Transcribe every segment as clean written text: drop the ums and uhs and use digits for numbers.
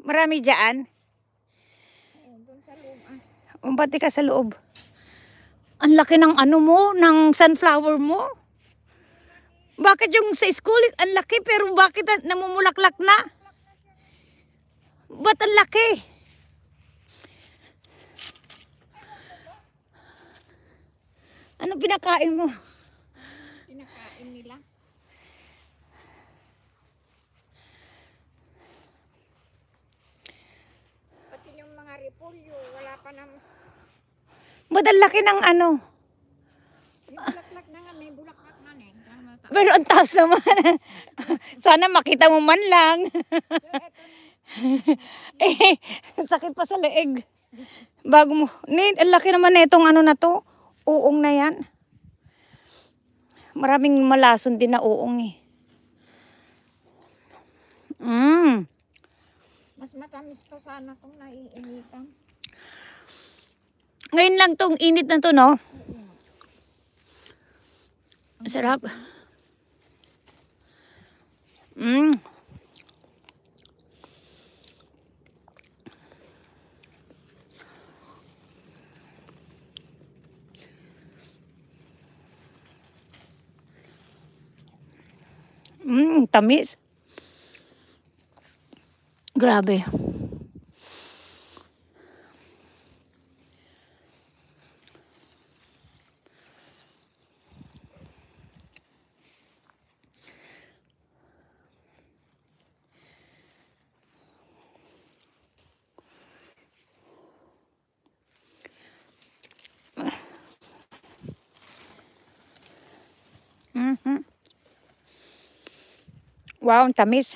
Marami dyan. Doon sa loob ah. Umpati ka sa loob. Ang laki ng ano mo, ng sunflower mo. Bakit yung sa school, ang laki, pero bakit namumulaklak na? Ba't ang laki? Ano pinakain mo? Pinakain nila. Pati yung mga repolyo, wala pa naman. Ba't ang laki ng ano? May bulaklak na nga, may bulaklak na eh. Pero ang taas naman. Sana makita mo man lang. Eh, sakit pa sa leeg. Bago mo. Ang laki naman na itong ano na to. Uong na yan. Maraming malason din na uong eh. Mas matamis pa sana kung naiinitan. Ngayon lang tong init na to, no? Sarap. Tamis. Grabe. Wow, ang tamis.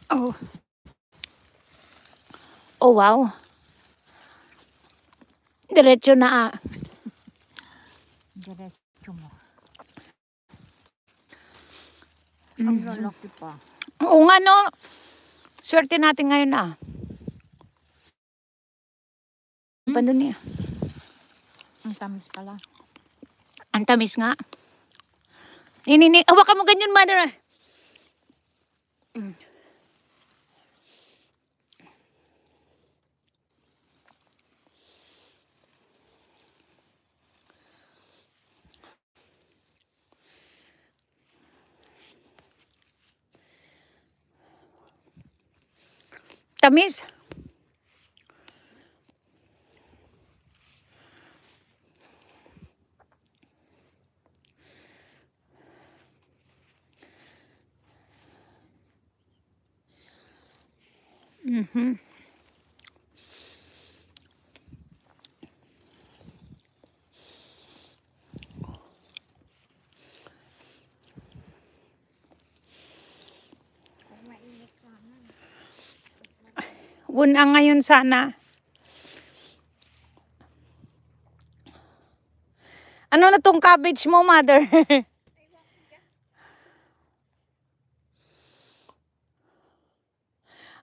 Oh. Oh, wow. Diretso na. Diretso mo. Ang lalaki pa. Oo nga, no. Swerte natin ngayon ah. Pando niya. Ang tamis pala. Ang tamis nga. Nini, hawakan mo ganyan, mother. Tamis. Mainit sana. Wuna ngayon sana. Ano na tong cabbage mo, mother?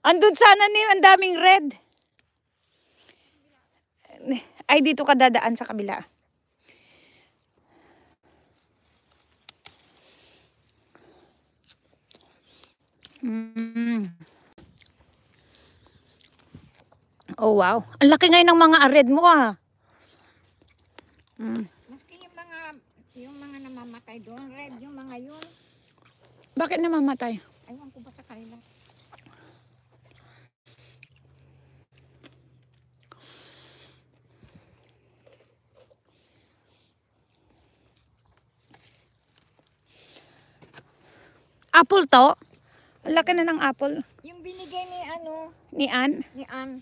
Andun sana ni ang daming red. Ay, dito ka dadaan sa kabila. Oh, wow. Ang laki ngayon ng mga red mo ah. Maski yung mga namamatay doon, red yung mga yun. Bakit namamatay? Aywan ko ba sa kanila. Apple to? Ang laki na ng apple. Yung binigay ni ano, Ni Ann. ni Ann.